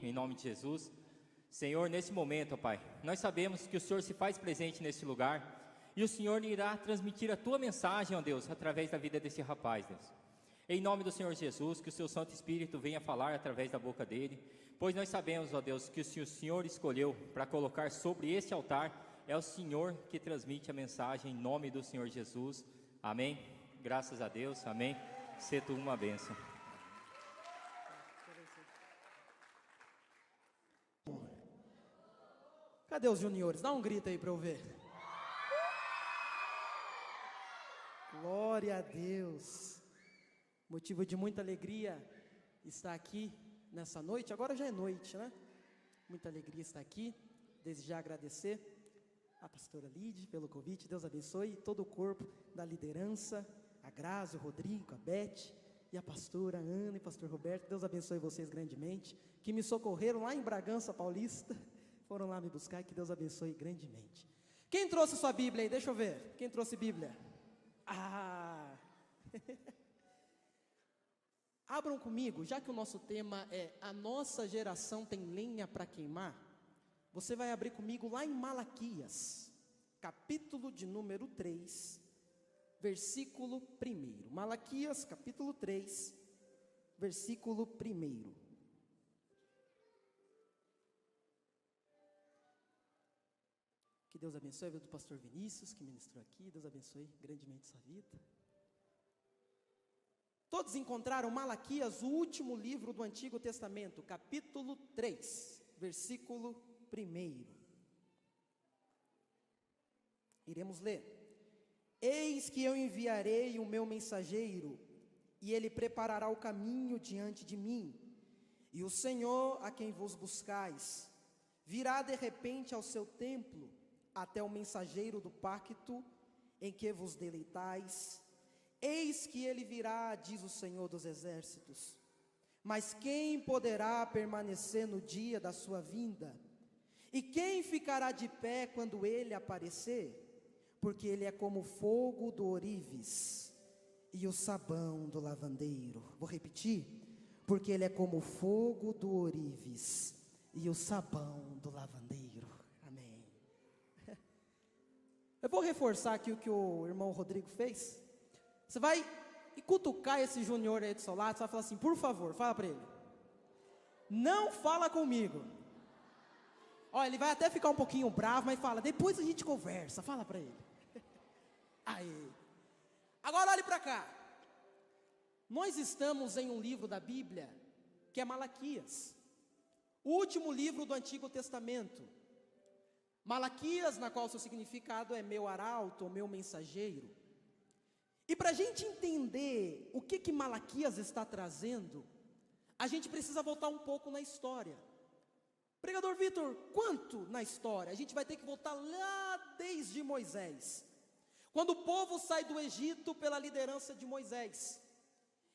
Em nome de Jesus. Senhor, nesse momento, ó Pai, nós sabemos que o Senhor se faz presente nesse lugar e o Senhor irá transmitir a Tua mensagem, ó Deus, através da vida desse rapaz, Deus. Em nome do Senhor Jesus, que o Seu Santo Espírito venha falar através da boca dele, pois nós sabemos, ó Deus, que o Senhor escolheu para colocar sobre este altar, é o Senhor que transmite a mensagem em nome do Senhor Jesus. Amém? Graças a Deus, amém? Sê tu uma bênção. Cadê os juniores? Dá um grito aí para eu ver. Glória a Deus. Motivo de muita alegria estar aqui nessa noite. Agora já é noite, né? Muita alegria estar aqui. Desde já agradecer a pastora Lídia pelo convite. Deus abençoe todo o corpo da liderança, a Grazi, o Rodrigo, a Beth e a pastora Ana e o pastor Roberto. Deus abençoe vocês grandemente, que me socorreram lá em Bragança Paulista. Foram lá me buscar, que Deus abençoe grandemente. Quem trouxe sua Bíblia aí? Deixa eu ver. Quem trouxe Bíblia? Abram comigo, já que o nosso tema é a nossa geração tem lenha para queimar. Você vai abrir comigo lá em Malaquias, capítulo de número 3, versículo 1. Malaquias, capítulo 3, versículo 1. Que Deus abençoe a vida do pastor Vinícius, que ministrou aqui. Deus abençoe grandemente sua vida. Todos encontraram Malaquias, o último livro do Antigo Testamento, capítulo 3, versículo 1. Iremos ler. Eis que eu enviarei o meu mensageiro, e ele preparará o caminho diante de mim. E o Senhor, a quem vos buscais, virá de repente ao seu templo, até o mensageiro do pacto, em que vos deleitais. Eis que ele virá, diz o Senhor dos exércitos. Mas quem poderá permanecer no dia da sua vinda? E quem ficará de pé quando ele aparecer? Porque ele é como o fogo do ourives e o sabão do lavandeiro. Vou repetir. Porque ele é como o fogo do ourives e o sabão do lavandeiro. Amém. Eu vou reforçar aqui o que o irmão Rodrigo fez. Você vai cutucar esse junior aí do seu lado, você vai falar assim, por favor, fala para ele. Não fala comigo. Olha, ele vai até ficar um pouquinho bravo, mas fala, depois a gente conversa, fala para ele. Aí. Agora olhe para cá. Nós estamos em um livro da Bíblia, que é Malaquias. O último livro do Antigo Testamento. Malaquias, na qual seu significado é meu arauto, ou meu mensageiro. E para a gente entender o que Malaquias está trazendo, a gente precisa voltar um pouco na história. Pregador Vitor, quanto na história? A gente vai ter que voltar lá desde Moisés, quando o povo sai do Egito pela liderança de Moisés.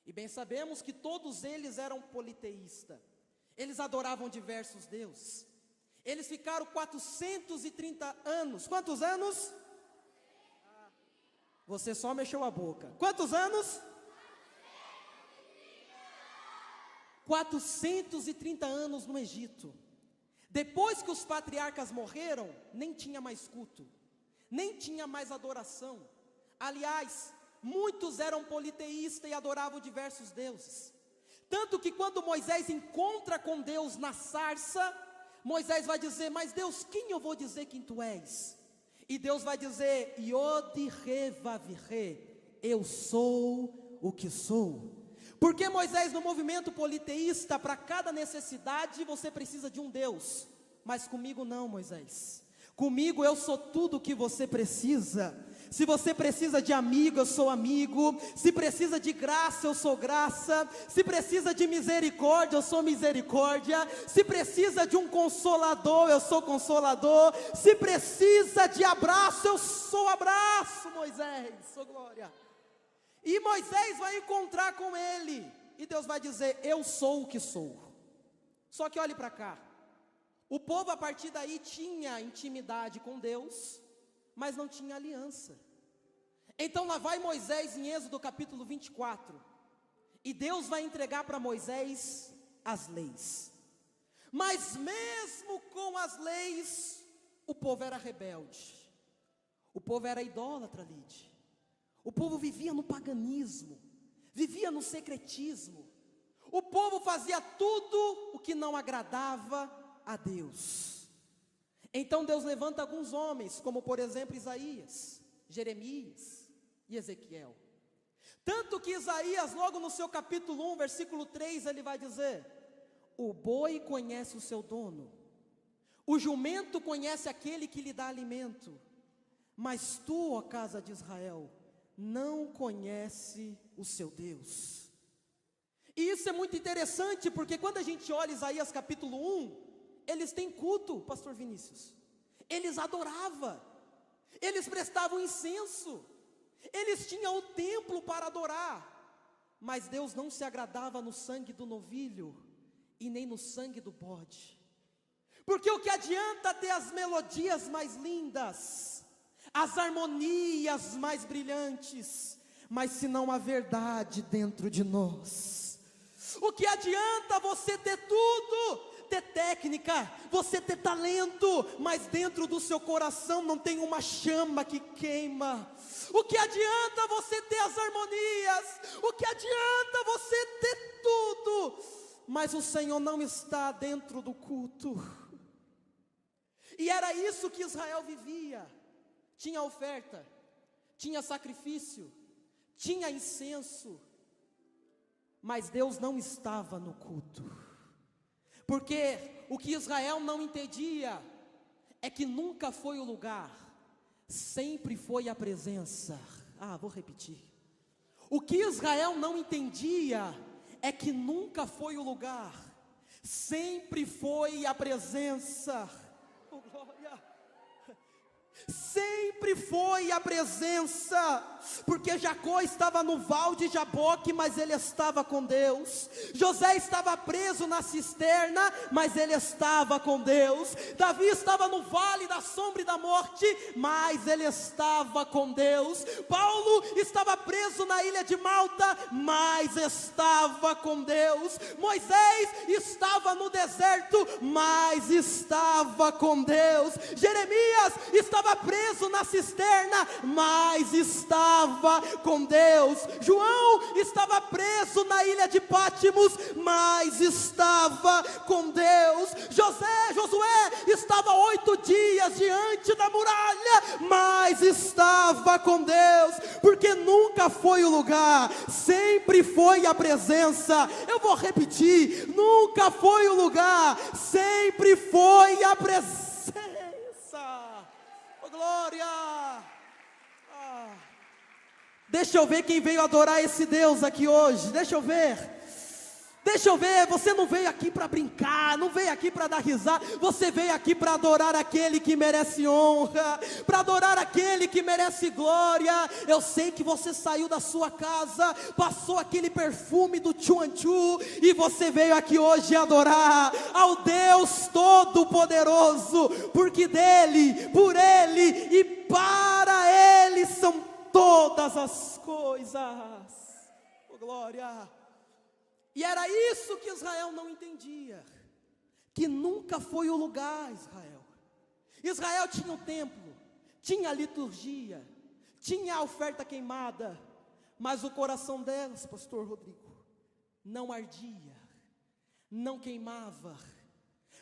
E bem sabemos que todos eles eram politeístas, eles adoravam diversos deuses. Eles ficaram 430 anos, quantos anos? Você só mexeu a boca. Quantos anos? 430 anos no Egito. Depois que os patriarcas morreram, nem tinha mais culto, nem tinha mais adoração. Aliás, muitos eram politeístas e adoravam diversos deuses. Tanto que quando Moisés encontra com Deus na sarça, Moisés vai dizer, mas Deus, quem eu vou dizer quem tu és? E Deus vai dizer, Yod-He-Vav-He, eu sou o que sou. Porque Moisés, no movimento politeísta, para cada necessidade você precisa de um Deus. Mas comigo não, Moisés. Comigo eu sou tudo o que você precisa. Se você precisa de amigo, eu sou amigo. Se precisa de graça, eu sou graça. Se precisa de misericórdia, eu sou misericórdia. Se precisa de um consolador, eu sou consolador. Se precisa de abraço, eu sou abraço, Moisés. Sou glória. E Moisés vai encontrar com ele. E Deus vai dizer, eu sou o que sou. Só que olhe para cá. O povo a partir daí tinha intimidade com Deus, mas não tinha aliança. Então lá vai Moisés em Êxodo capítulo 24, e Deus vai entregar para Moisés as leis. Mas mesmo com as leis, o povo era rebelde. O povo era idólatra, Lide. O povo vivia no paganismo, vivia no secretismo. O povo fazia tudo o que não agradava a Deus. Então Deus levanta alguns homens, como por exemplo Isaías, Jeremias e Ezequiel. Tanto que Isaías, logo no seu capítulo 1, versículo 3, ele vai dizer: o boi conhece o seu dono, o jumento conhece aquele que lhe dá alimento, mas tu, ó casa de Israel, não conhece o seu Deus. E isso é muito interessante, porque quando a gente olha Isaías capítulo 1, eles têm culto, pastor Vinícius. Eles adoravam, eles prestavam incenso, eles tinham o templo para adorar. Mas Deus não se agradava no sangue do novilho e nem no sangue do bode. Porque o que adianta ter as melodias mais lindas, as harmonias mais brilhantes, mas se não há verdade dentro de nós? O que adianta você ter tudo, ter técnica, você ter talento, mas dentro do seu coração não tem uma chama que queima? O que adianta você ter as harmonias? O que adianta você ter tudo, mas o Senhor não está dentro do culto? E era isso que Israel vivia. Tinha oferta, tinha sacrifício, tinha incenso, mas Deus não estava no culto. Porque o que Israel não entendia é que nunca foi o lugar, sempre foi a presença. Vou repetir. O que Israel não entendia é que nunca foi o lugar, sempre foi a presença. Oh, glória! Sempre foi a presença, porque Jacó estava no val de Jaboque, mas ele estava com Deus. José estava preso na cisterna, mas ele estava com Deus. Davi estava no vale da sombra e da morte, mas ele estava com Deus. Paulo estava preso na ilha de Malta, mas estava com Deus. Moisés estava no deserto, mas estava com Deus. Jeremias estava preso na cisterna, mas estava com Deus. João estava preso na ilha de Pátimos, mas estava com Deus. Josué estava 8 dias diante da muralha, mas estava com Deus, porque nunca foi o lugar, sempre foi a presença. Eu vou repetir: nunca foi o lugar, sempre foi a presença. Glória! Deixa eu ver quem veio adorar esse Deus aqui hoje. Deixa eu ver. Você não veio aqui para brincar, não veio aqui para dar risada. Você veio aqui para adorar aquele que merece honra, para adorar aquele que merece glória. Eu sei que você saiu da sua casa, passou aquele perfume do Chuanchu, e você veio aqui hoje adorar ao Deus Todo-Poderoso, porque dele, por ele e para ele são todas as coisas. Oh, glória! E era isso que Israel não entendia, que nunca foi o lugar. Israel tinha o templo, tinha a liturgia, tinha a oferta queimada, mas o coração delas, pastor Rodrigo, não ardia, não queimava.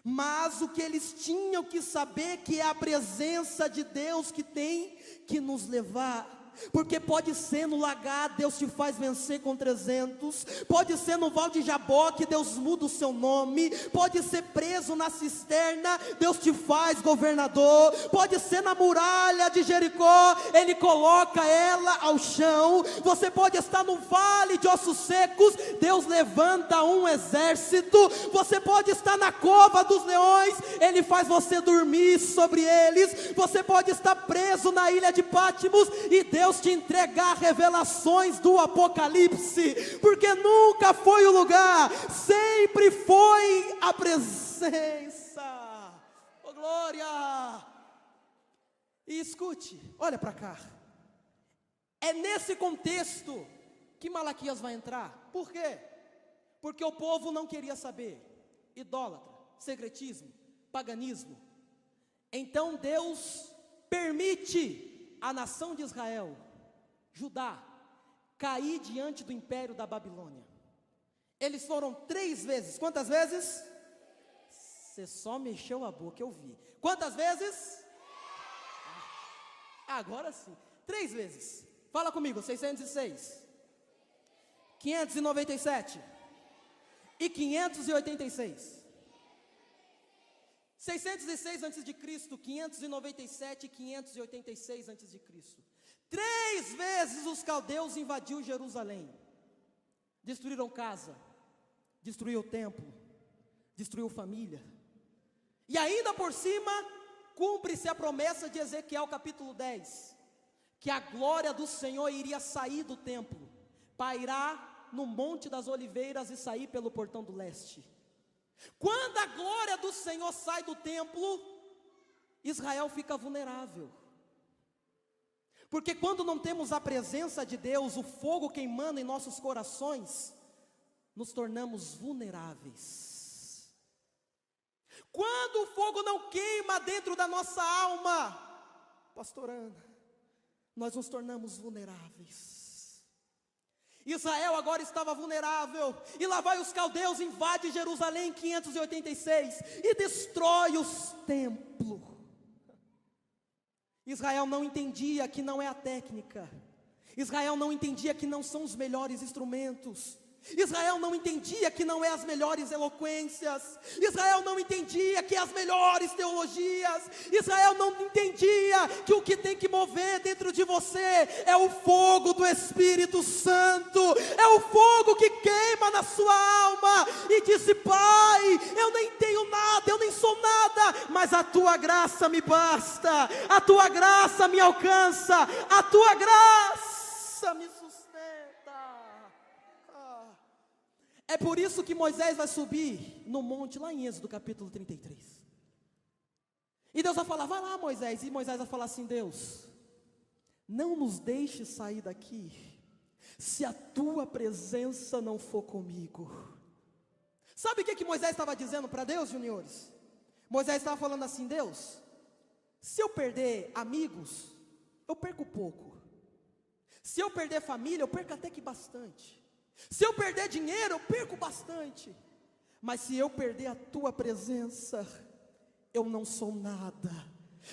Mas o que eles tinham que saber, que é a presença de Deus que tem que nos levar. Porque pode ser no lagar, Deus te faz vencer com 300. Pode ser no val de Jaboque, Deus muda o seu nome. Pode ser preso na cisterna, Deus te faz governador. Pode ser na muralha de Jericó, Ele coloca ela ao chão. Você pode estar no vale de ossos secos, Deus levanta um exército. Você pode estar na cova dos leões, Ele faz você dormir sobre eles. Você pode estar preso na ilha de Pátimos e Deus te entregar revelações do Apocalipse, porque nunca foi o lugar, sempre foi a presença. Oh, glória! E escute, olha para cá. É nesse contexto que Malaquias vai entrar. Por quê? Porque o povo não queria saber. Idólatra, secretismo, paganismo. Então Deus permite a nação de Israel, Judá, cair diante do império da Babilônia. Eles foram 3 vezes. Quantas vezes? Você só mexeu a boca, eu vi. Quantas vezes? Agora sim. 3 vezes. Fala comigo. 606, 597 e 586. 606 antes de Cristo, 597 e 586 antes de Cristo. 3 vezes os caldeus invadiu Jerusalém. Destruíram casa, destruiu o templo, destruiu família. E ainda por cima, cumpre-se a promessa de Ezequiel capítulo 10, que a glória do Senhor iria sair do templo, pairar no Monte das Oliveiras e sair pelo portão do leste. Quando a glória do Senhor sai do templo, Israel fica vulnerável. Porque quando não temos a presença de Deus, o fogo queimando em nossos corações, nos tornamos vulneráveis. Quando o fogo não queima dentro da nossa alma, pastor Ana, nós nos tornamos vulneráveis. Israel agora estava vulnerável, e lá vai os caldeus, invade Jerusalém em 586, e destrói os templos. Israel não entendia que não é a técnica, Israel não entendia que não são os melhores instrumentos, Israel não entendia que não é as melhores eloquências, Israel não entendia que é as melhores teologias, Israel não entendia que o que tem que mover dentro de você é o fogo do Espírito Santo, é o fogo que queima na sua alma, e disse: Pai, eu nem tenho nada, eu nem sou nada, mas a tua graça me basta, a tua graça me alcança, a tua graça me sustenta. É por isso que Moisés vai subir no monte, lá em Êxodo capítulo 33. E Deus vai falar: vai lá, Moisés. E Moisés vai falar assim: Deus, não nos deixe sair daqui, se a tua presença não for comigo. Sabe o que Moisés estava dizendo para Deus, juniores? Moisés estava falando assim: Deus, se eu perder amigos, eu perco pouco. Se eu perder família, eu perco até que bastante. Se eu perder dinheiro, eu perco bastante. Mas se eu perder a tua presença, eu não sou nada.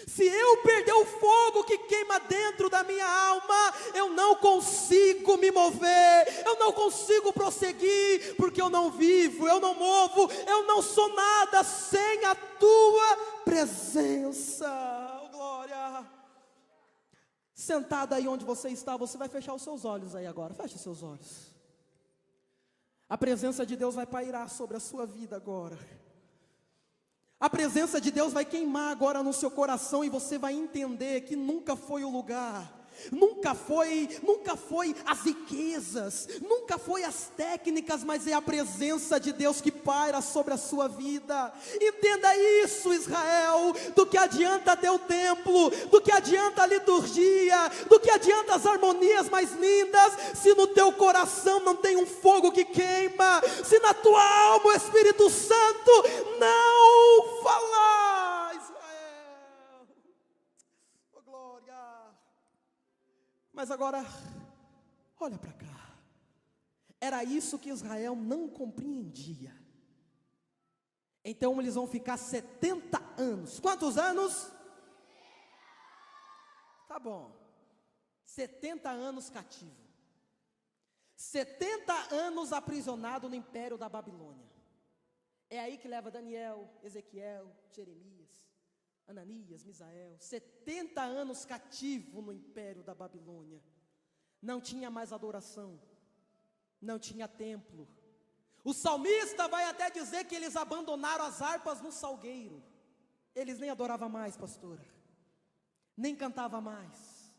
Se eu perder o fogo que queima dentro da minha alma, eu não consigo me mover, eu não consigo prosseguir, porque eu não vivo, eu não movo, eu não sou nada sem a tua presença. Oh, glória! Sentada aí onde você está, você vai fechar os seus olhos aí agora. Feche os seus olhos. A presença de Deus vai pairar sobre a sua vida agora. A presença de Deus vai queimar agora no seu coração, e você vai entender que nunca foi o lugar, nunca foi as riquezas, nunca foi as técnicas, mas é a presença de Deus que paira sobre a sua vida. Entenda isso, Israel. Do que adianta ter o templo, do que adianta a liturgia, do que adianta as harmonias mais lindas, se no teu coração não tem um fogo que queima, se na tua alma o Espírito Santo não falar, Israel. Oh, glória! Mas agora, olha para cá. Era isso que Israel não compreendia. Então eles vão ficar 70 anos. Quantos anos? Tá bom. 70 anos cativo. 70 anos aprisionado no império da Babilônia. É aí que leva Daniel, Ezequiel, Jeremias, Ananias, Misael. 70 anos cativo no império da Babilônia. Não tinha mais adoração, não tinha templo. O salmista vai até dizer que eles abandonaram as harpas no salgueiro. Eles nem adoravam mais, pastora, nem cantavam mais.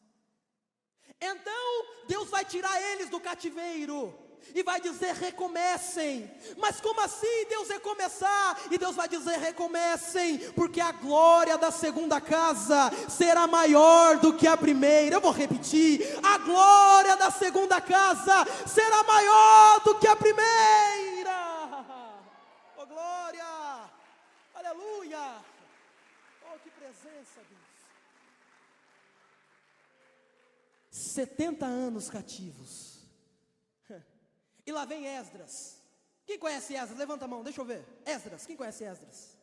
Então Deus vai tirar eles do cativeiro e vai dizer: recomecem. Mas como assim Deus recomeçar? E Deus vai dizer: recomecem, porque a glória da segunda casa será maior do que a primeira. Eu vou repetir: a glória da segunda casa será maior do que a primeira. Oh, glória! que presença, Deus. 70 anos cativos. E lá vem Esdras. Quem conhece Esdras? Levanta a mão, deixa eu ver. Esdras, quem conhece Esdras?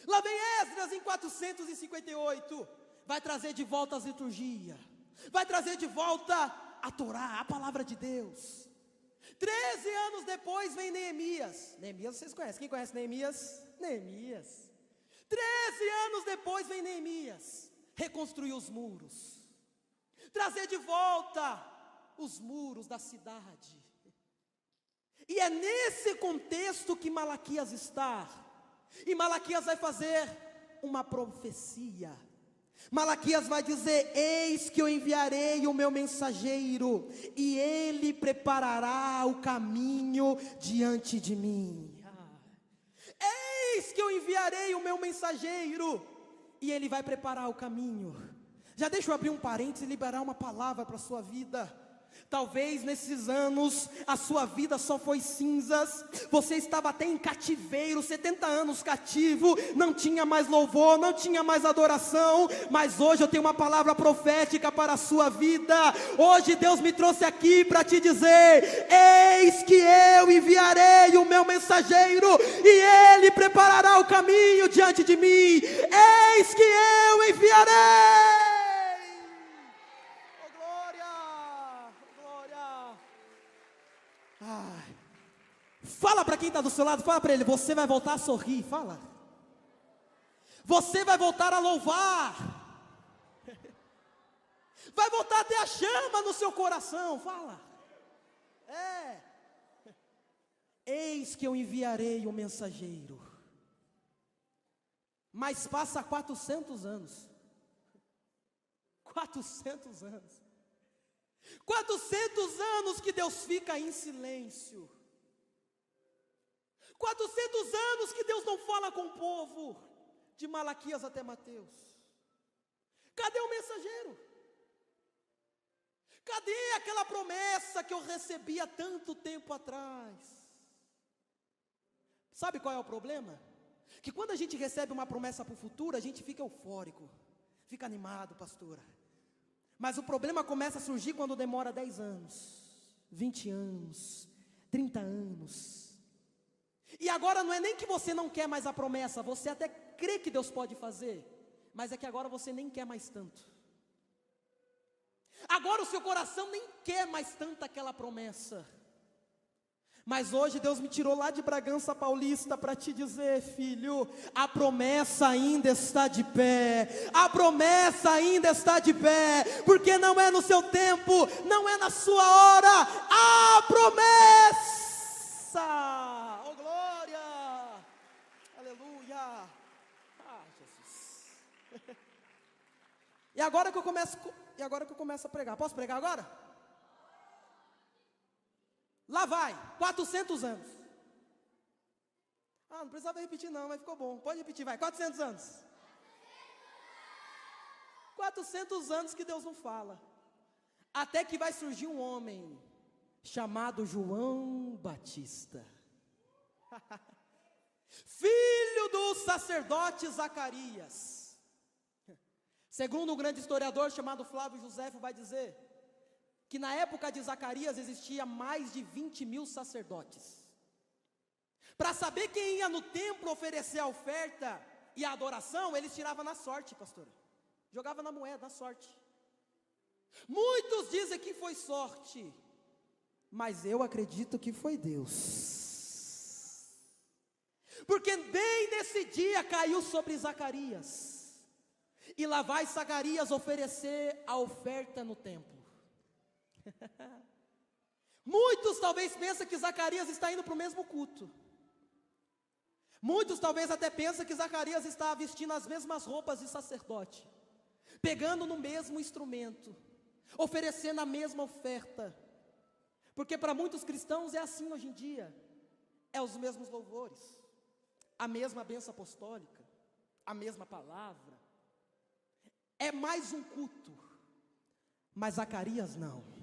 Lá vem Esdras em 458. Vai trazer de volta as liturgias. Vai trazer de volta a Torá, a palavra de Deus. 13 anos depois vem Neemias. Neemias vocês conhecem. Quem conhece Neemias? Neemias. 13 anos depois vem Neemias. Reconstruir os muros. Trazer de volta os muros da cidade. E é nesse contexto que Malaquias está. E Malaquias vai fazer uma profecia. Malaquias vai dizer: eis que eu enviarei o meu mensageiro, e ele preparará o caminho diante de mim. Eis que eu enviarei o meu mensageiro, e ele vai preparar o caminho. Já deixa eu abrir um parênteses e liberar uma palavra para a sua vida. Talvez nesses anos a sua vida só foi cinzas. Você estava até em cativeiro, 70 anos cativo, não tinha mais louvor, não tinha mais adoração. Mas hoje eu tenho uma palavra profética para a sua vida. Hoje Deus me trouxe aqui para te dizer: eis que eu enviarei o meu mensageiro, e ele preparará o caminho diante de mim. Eis que eu enviarei. Fala para quem está do seu lado, fala para ele: você vai voltar a sorrir, fala. Você vai voltar a louvar. Vai voltar a ter a chama no seu coração, fala. Eis que eu enviarei o mensageiro. Mas passa 400 anos. 400 anos. 400 anos que Deus fica em silêncio. 400 anos que Deus não fala com o povo, de Malaquias até Mateus. Cadê o mensageiro? Cadê aquela promessa que eu recebi há tanto tempo atrás? Sabe qual é o problema? Que quando a gente recebe uma promessa para o futuro, a gente fica eufórico, fica animado, pastora. Mas o problema começa a surgir quando demora 10 anos, 20 anos, 30 anos. E agora não é nem que você não quer mais a promessa, você até crê que Deus pode fazer, mas é que agora você nem quer mais tanto. Agora o seu coração nem quer mais tanto aquela promessa. Mas hoje Deus me tirou lá de Bragança Paulista para te dizer: filho, a promessa ainda está de pé. A promessa ainda está de pé. Porque não é no seu tempo, não é na sua hora. A promessa. Oh glória. Aleluia. Ah, Jesus. E agora que eu começo a pregar. Posso pregar agora? Lá vai, 400 anos. Não precisava repetir não, mas ficou bom. Pode repetir, vai, 400 anos. 400 anos que Deus não fala. Até que vai surgir um homem chamado João Batista. Filho do sacerdote Zacarias. Segundo um grande historiador chamado Flávio Joséfo vai dizer que na época de Zacarias existia mais de 20.000 sacerdotes. Para saber quem ia no templo oferecer a oferta e a adoração, eles tiravam na sorte, pastora. Jogava na moeda, na sorte. Muitos dizem que foi sorte, mas eu acredito que foi Deus. Porque bem nesse dia caiu sobre Zacarias. E lá vai Zacarias oferecer a oferta no templo. Muitos talvez pensam que Zacarias está indo para o mesmo culto. Muitos talvez até pensam que Zacarias está vestindo as mesmas roupas de sacerdote, pegando no mesmo instrumento, oferecendo a mesma oferta. Porque para muitos cristãos é assim hoje em dia. É os mesmos louvores, a mesma bênção apostólica, a mesma palavra. É mais um culto. Mas Zacarias não.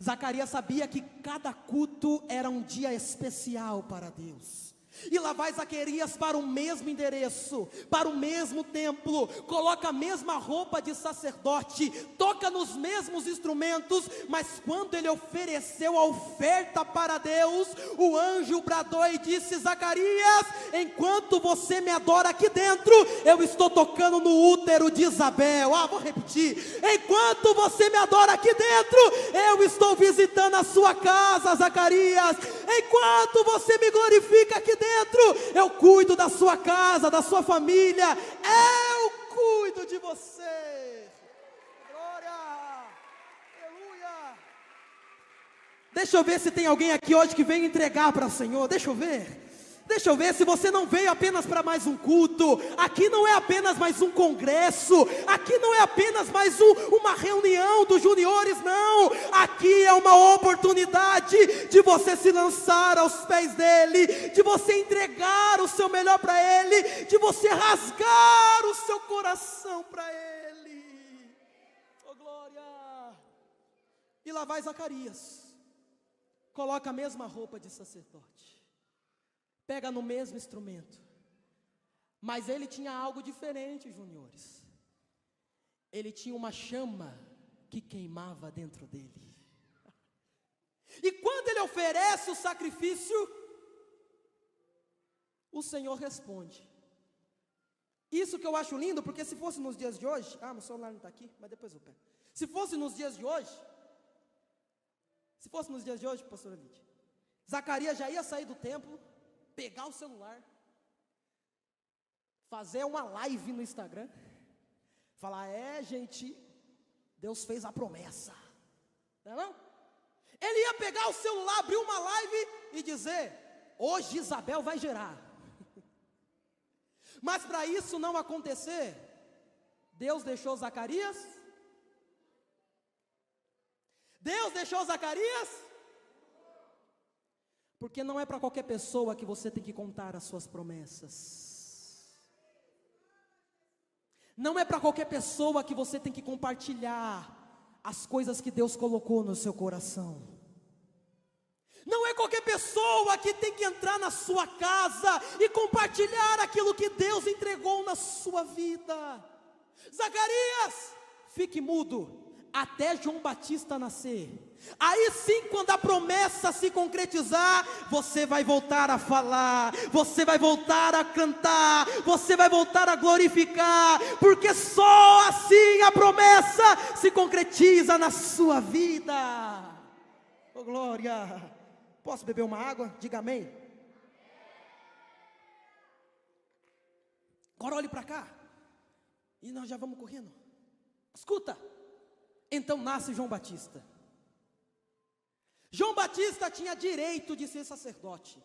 Zacarias sabia que cada culto era um dia especial para Deus. E lá vai Zacarias para o mesmo endereço, para o mesmo templo, coloca a mesma roupa de sacerdote, toca nos mesmos instrumentos, mas quando ele ofereceu a oferta para Deus, o anjo bradou e disse: Zacarias, enquanto você me adora aqui dentro, eu estou tocando no útero de Isabel. Vou repetir: enquanto você me adora aqui dentro, eu estou visitando a sua casa, Zacarias. Enquanto você me glorifica aqui dentro, eu cuido da sua casa, da sua família, eu cuido de você. Glória, aleluia. Deixa eu ver se tem alguém aqui hoje que veio entregar para o Senhor. Deixa eu ver se você não veio apenas para mais um culto. Aqui não é apenas mais um congresso, aqui não é apenas mais uma reunião dos juniores, não. Aqui é uma oportunidade de você se lançar aos pés dele, de você entregar o seu melhor para ele, de você rasgar o seu coração para ele. Oh glória! E lá vai Zacarias, coloca a mesma roupa de sacerdote, pega no mesmo instrumento, mas ele tinha algo diferente, juniores. Ele tinha uma chama que queimava dentro dele. E quando ele oferece o sacrifício, o Senhor responde. Isso que eu acho lindo, porque se fosse nos dias de hoje, meu celular não está aqui, mas depois eu pego. Se fosse nos dias de hoje, pastor Elide, Zacarias já ia sair do templo, pegar o celular, fazer uma live no Instagram, falar: gente, Deus fez a promessa, não é não? Ele ia pegar o celular, abrir uma live e dizer: hoje Isabel vai gerar. Mas para isso não acontecer, Deus deixou Zacarias. Porque não é para qualquer pessoa que você tem que contar as suas promessas. Não é para qualquer pessoa que você tem que compartilhar as coisas que Deus colocou no seu coração. Não é qualquer pessoa que tem que entrar na sua casa e compartilhar aquilo que Deus entregou na sua vida. Zacarias, fique mudo até João Batista nascer. Aí sim, quando a promessa se concretizar, você vai voltar a falar, você vai voltar a cantar, você vai voltar a glorificar, porque só assim a promessa se concretiza na sua vida. Oh glória! Posso beber uma água? Diga amém. Agora olhe para cá, e nós já vamos correndo. Escuta. Então nasce João Batista. João Batista tinha direito de ser sacerdote.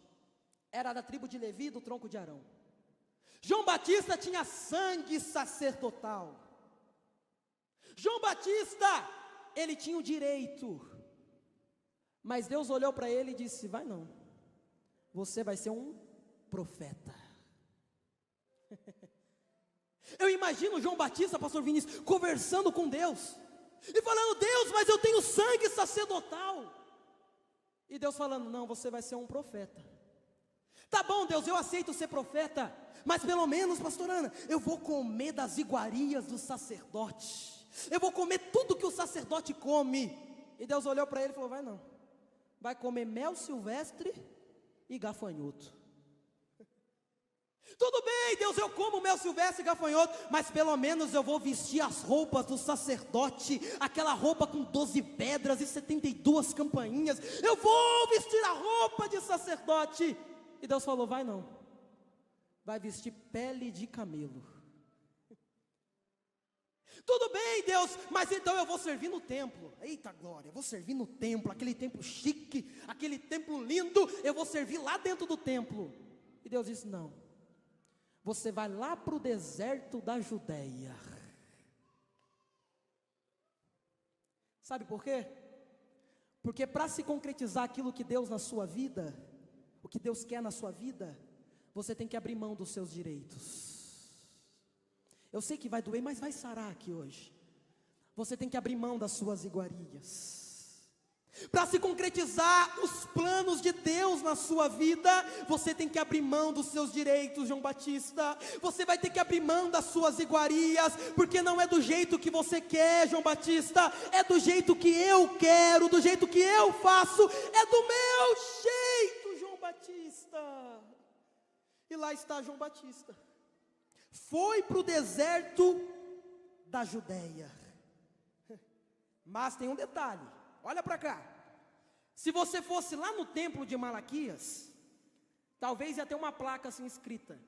Era da tribo de Levi, do tronco de Arão. João Batista tinha sangue sacerdotal. João Batista, ele tinha o direito. Mas Deus olhou para ele e disse: vai não, você vai ser um profeta. Eu imagino João Batista, pastor Vinícius, conversando com Deus e falando: Deus, mas eu tenho sangue sacerdotal. E Deus falando: não, você vai ser um profeta. Tá bom, Deus, eu aceito ser profeta, mas pelo menos, pastor Ana, eu vou comer das iguarias do sacerdote, eu vou comer tudo que o sacerdote come. E Deus olhou para ele e falou: vai não, vai comer mel silvestre e gafanhoto. Tudo bem, Deus, eu como mel silvestre e gafanhoto, mas pelo menos eu vou vestir as roupas do sacerdote, aquela roupa com 12 pedras e 72 campainhas. Eu vou vestir a roupa de sacerdote. E Deus falou: vai não, vai vestir pele de camelo. Tudo bem, Deus, mas então eu vou servir no templo. Eita glória, eu vou servir no templo, aquele templo chique, aquele templo lindo, eu vou servir lá dentro do templo. E Deus disse: não, você vai lá para o deserto da Judéia. Sabe por quê? Porque para se concretizar aquilo que Deus na sua vida, o que Deus quer na sua vida, você tem que abrir mão dos seus direitos. Eu sei que vai doer, mas vai sarar aqui hoje. Você tem que abrir mão das suas iguarias. Para se concretizar os planos de Deus na sua vida, você tem que abrir mão dos seus direitos, João Batista. Você vai ter que abrir mão das suas iguarias, porque não é do jeito que você quer, João Batista, é do jeito que eu quero, do jeito que eu faço, é do meu jeito, João Batista. E lá está João Batista. Foi para o deserto da Judéia. Mas tem um detalhe. Olha para cá, se você fosse lá no templo de Malaquias, talvez ia ter uma placa assim escrita: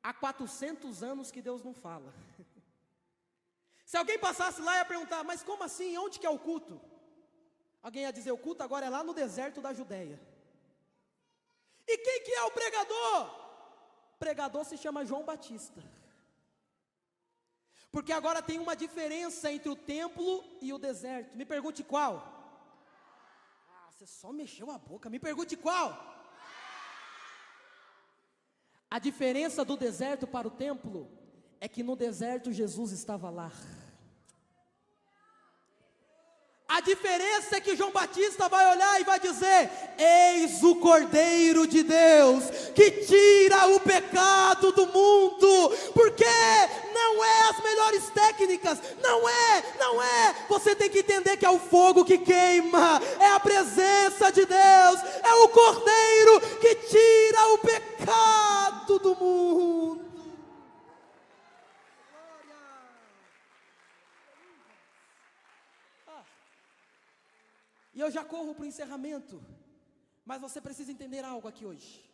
há 400 anos que Deus não fala. Se alguém passasse lá e ia perguntar, mas como assim, onde que é o culto? Alguém ia dizer, o culto agora é lá no deserto da Judéia. E quem que é o pregador? O pregador se chama João Batista. Porque agora tem uma diferença entre o templo e o deserto. Me pergunte qual? Você só mexeu a boca, me pergunte qual? A diferença do deserto para o templo é que no deserto Jesus estava lá. A diferença é que João Batista vai olhar e vai dizer: eis o Cordeiro de Deus, que tira o pecado do mundo, porque não é as melhores técnicas, não é, você tem que entender que é o fogo que queima, é a presença de Deus, é o Cordeiro que tira o pecado do mundo. E eu já corro para o encerramento, mas você precisa entender algo aqui hoje.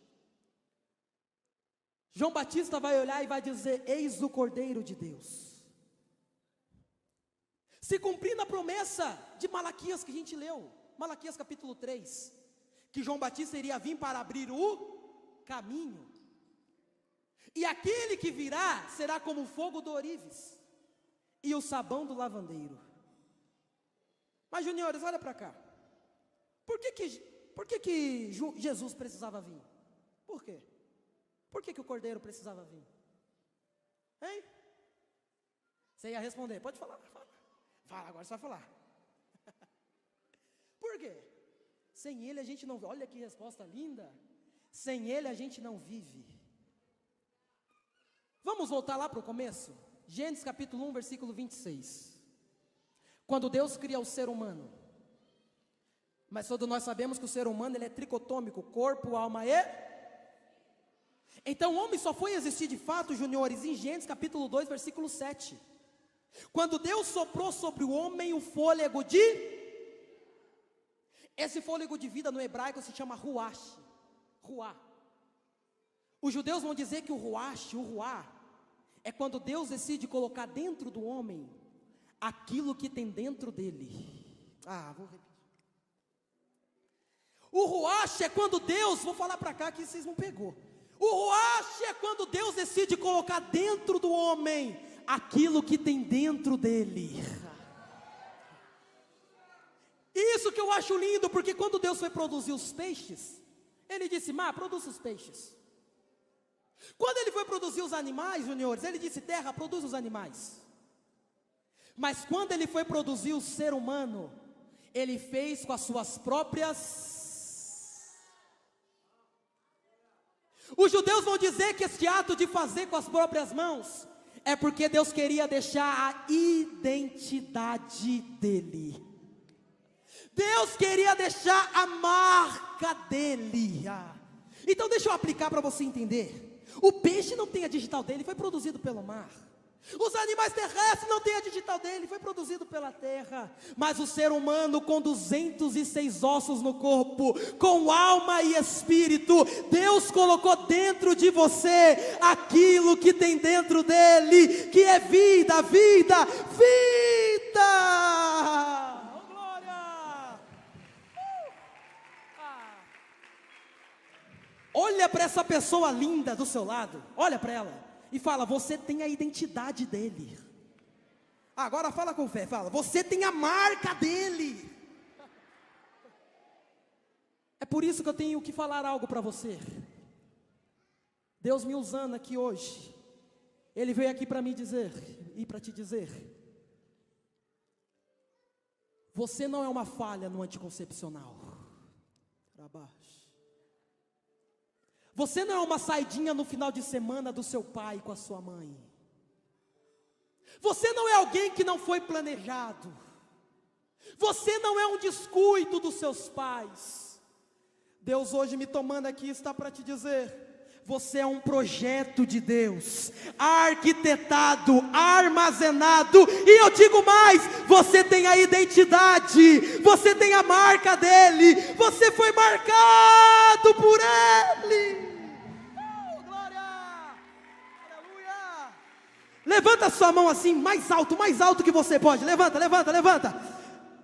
João Batista vai olhar e vai dizer: eis o Cordeiro de Deus. Se cumprindo a promessa de Malaquias que a gente leu, Malaquias capítulo 3, que João Batista iria vir para abrir o caminho, e aquele que virá será como o fogo do ourives, e o sabão do lavandeiro. Mas juniores, olha para cá. Por que Jesus precisava vir? Por quê? Por que o Cordeiro precisava vir? Hein? Você ia responder, pode falar, fala, agora você vai falar. Por quê? Sem Ele a gente não, olha que resposta linda, sem Ele a gente não vive. Vamos voltar lá para o começo? Gênesis capítulo 1, versículo 26. Quando Deus cria o ser humano, mas todos nós sabemos que o ser humano ele é tricotômico, corpo, alma e... Então o homem só foi existir de fato, juniores, em Gênesis capítulo 2, versículo 7. Quando Deus soprou sobre o homem o fôlego de... Esse fôlego de vida no hebraico se chama ruach, ruá. Os judeus vão dizer que o ruá, é quando Deus decide colocar dentro do homem aquilo que tem dentro dele. Vou repetir. O ruach é quando Deus, vou falar para cá que vocês não pegou. O ruach é quando Deus decide colocar dentro do homem aquilo que tem dentro dele. Isso que eu acho lindo, porque quando Deus foi produzir os peixes, Ele disse: produz os peixes. Quando Ele foi produzir os animais, juniores, Ele disse: terra, produz os animais. Mas quando Ele foi produzir o ser humano, Ele fez com as suas próprias... Os judeus vão dizer que este ato de fazer com as próprias mãos é porque Deus queria deixar a identidade dele. Deus queria deixar a marca dele. Então deixa eu aplicar para você entender. O peixe não tem a digital dele, foi produzido pelo mar. Os animais terrestres não têm a digital dele, foi produzido pela terra. Mas o ser humano com 206 ossos no corpo, com alma e espírito, Deus colocou dentro de você aquilo que tem dentro dele, que é vida, vida, vida. Oh, glória! Olha para essa pessoa linda do seu lado, olha para ela e fala: você tem a identidade dele. Agora fala com fé, fala: você tem a marca dele. É por isso que eu tenho que falar algo para você. Deus me usando aqui hoje, Ele veio aqui para me dizer e para te dizer: Você não é uma falha no anticoncepcional. Você não é uma saidinha no final de semana do seu pai com a sua mãe. Você não é alguém que não foi planejado. Você não é um descuido dos seus pais. Deus hoje me tomando aqui está para te dizer: você é um projeto de Deus, arquitetado, armazenado, e eu digo mais, você tem a identidade, você tem a marca dele, você foi marcado por ele. Glória! Aleluia! Levanta sua mão assim, mais alto que você pode, levanta.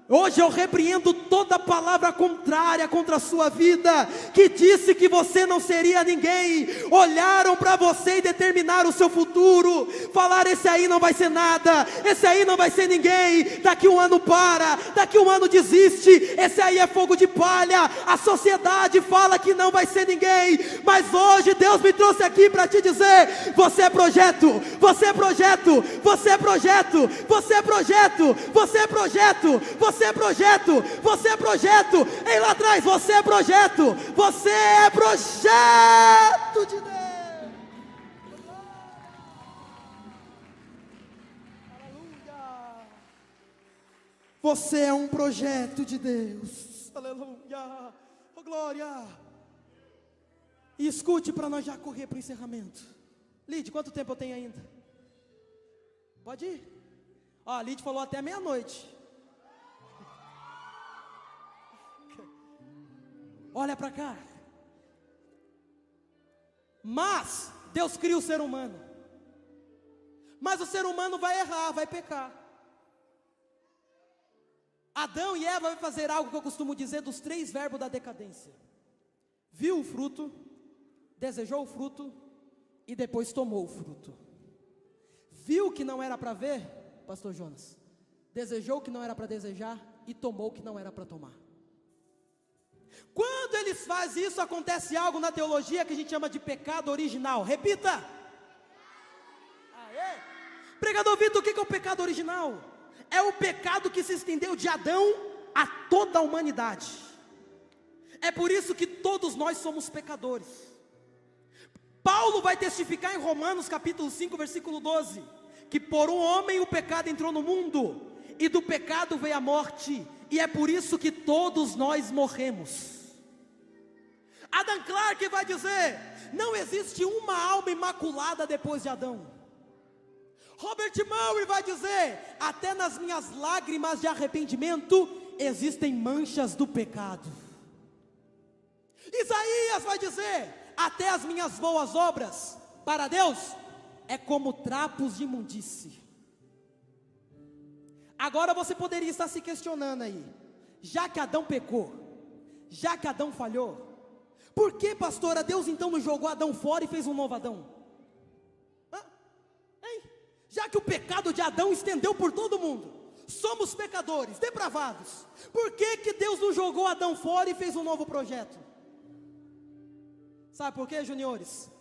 Hoje eu repreendo toda palavra contrária contra a sua vida, que disse que você não seria ninguém. Olharam para você e determinaram o seu futuro, falaram: esse aí não vai ser nada, esse aí não vai ser ninguém, daqui um ano para, daqui um ano desiste, esse aí é fogo de palha. A sociedade fala que não vai ser ninguém, mas hoje Deus me trouxe aqui para te dizer: você é projeto, você é projeto, você é projeto, você é projeto, você é projeto, você é projeto, você é projeto. Ei, lá atrás, você é projeto, você é projeto de Deus. Aleluia. Você é um projeto de Deus. Aleluia. Oh, glória. E escute para nós já correr para o encerramento. Lide, quanto tempo eu tenho ainda? Pode ir? Ó, a Lide falou até meia-noite. Olha para cá. Mas Deus cria o ser humano. Mas o ser humano vai errar, vai pecar. Adão e Eva vai fazer algo que eu costumo dizer dos 3 verbos da decadência. Viu o fruto, desejou o fruto e depois tomou o fruto. Viu que não era para ver, pastor Jonas. Desejou o que não era para desejar e tomou o que não era para tomar. Quando eles fazem isso, acontece algo na teologia que a gente chama de pecado original. Repita. Aê. Pregador Vitor, o que é o pecado original? É o pecado que se estendeu de Adão a toda a humanidade. É por isso que todos nós somos pecadores. Paulo vai testificar em Romanos capítulo 5, versículo 12, que por um homem o pecado entrou no mundo, e do pecado veio a morte, e é por isso que todos nós morremos. Adam Clarke vai dizer: não existe uma alma imaculada depois de Adão. Robert Murray vai dizer: até nas minhas lágrimas de arrependimento existem manchas do pecado. Isaías vai dizer: até as minhas boas obras para Deus é como trapos de imundície. Agora você poderia estar se questionando aí: já que Adão pecou, já que Adão falhou, por que, pastora, Deus então não jogou Adão fora e fez um novo Adão? Já que o pecado de Adão estendeu por todo mundo, somos pecadores, depravados, por que Deus não jogou Adão fora e fez um novo projeto? Sabe por quê, juniores?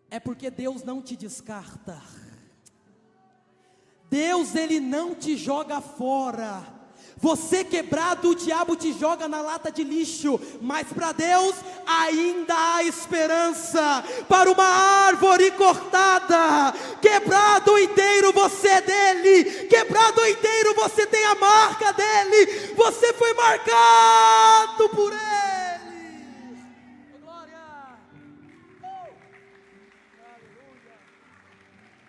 É porque Deus não te descarta. Deus, Ele não te joga fora. Você quebrado, o diabo te joga na lata de lixo, mas para Deus ainda há esperança. Para uma árvore cortada, quebrado inteiro você é dele, quebrado inteiro você tem a marca dele, você foi marcado por ele. Glória! Aleluia!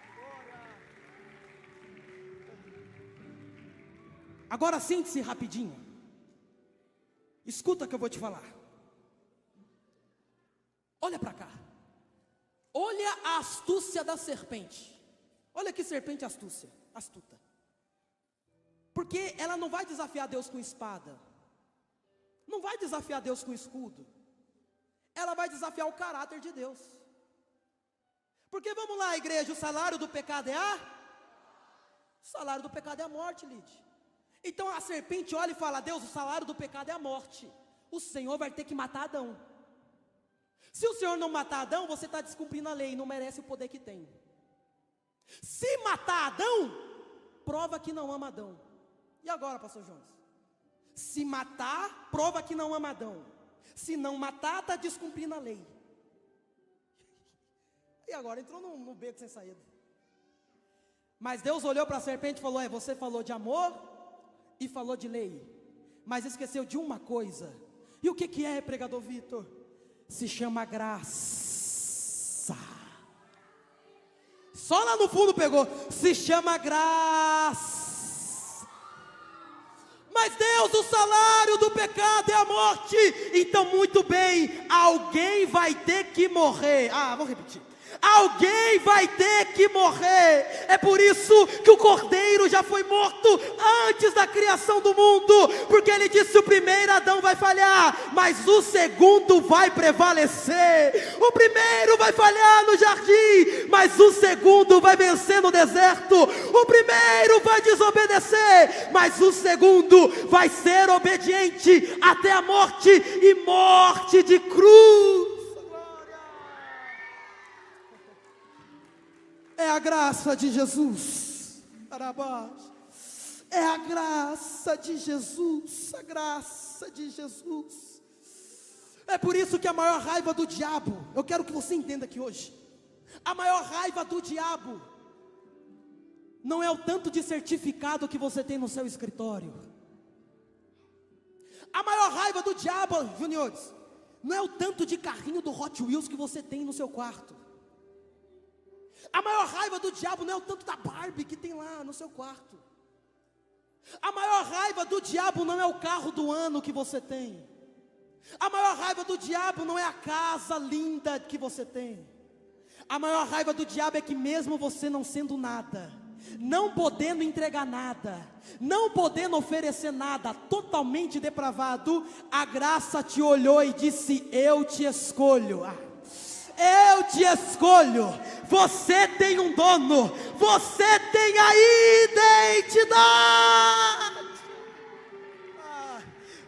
Glória! Agora sente-se rapidinho. Escuta o que eu vou te falar. Olha para cá. Olha a astúcia da serpente. Olha que serpente astuta. Porque ela não vai desafiar Deus com espada. Não vai desafiar Deus com escudo. Ela vai desafiar o caráter de Deus. Porque vamos lá, igreja, o salário do pecado é a? O salário do pecado é a morte, Lídia. Então a serpente olha e fala: Deus, o salário do pecado é a morte. O Senhor vai ter que matar Adão. Se o Senhor não matar Adão, você está descumprindo a lei, não merece o poder que tem. Se matar Adão, prova que não ama Adão. E agora, pastor Jonas? Se matar, prova que não ama Adão. Se não matar, está descumprindo a lei. E agora entrou no beco sem saída. Mas Deus olhou para a serpente e falou: você falou de amor e falou de lei, mas esqueceu de uma coisa. E o que é, pregador Vitor? Se chama graça. Só lá no fundo pegou. Se chama graça. Mas Deus, o salário do pecado é a morte. Então muito bem, alguém vai ter que morrer. Vou repetir. Alguém vai ter que morrer. É por isso que o Cordeiro já foi morto antes da criação do mundo, porque ele disse: o primeiro Adão vai falhar, mas o segundo vai prevalecer. O primeiro vai falhar no jardim, mas o segundo vai vencer no deserto. O primeiro vai desobedecer, mas o segundo vai ser obediente até a morte, e morte de cruz. É a graça de Jesus. É a graça de Jesus. A graça de Jesus. É por isso que a maior raiva do diabo, eu quero que você entenda aqui hoje, a maior raiva do diabo não é o tanto de certificado que você tem no seu escritório. A maior raiva do diabo, juniores, não é o tanto de carrinho do Hot Wheels que você tem no seu quarto. A maior raiva do diabo não é o tanto da Barbie que tem lá no seu quarto. A maior raiva do diabo não é o carro do ano que você tem. A maior raiva do diabo não é a casa linda que você tem. A maior raiva do diabo é que mesmo você não sendo nada, não podendo entregar nada, não podendo oferecer nada, totalmente depravado, a graça te olhou e disse: eu te escolho. Eu te escolho. Você tem um dono. Você tem a identidade.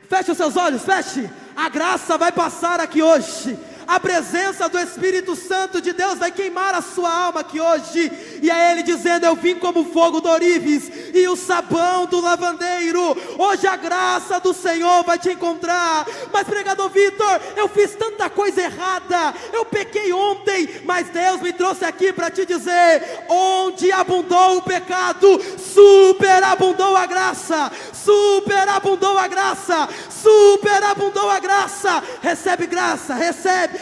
Feche os seus olhos, feche. A graça vai passar aqui hoje. A presença do Espírito Santo de Deus vai queimar a sua alma aqui hoje. E é Ele dizendo: eu vim como fogo do ourives e o sabão do lavandeiro. Hoje a graça do Senhor vai te encontrar. Mas pregador Vitor, eu fiz tanta coisa errada, eu pequei ontem, mas Deus me trouxe aqui para te dizer: onde abundou o pecado, superabundou a graça. Superabundou a graça. Superabundou a graça. Recebe graça, recebe.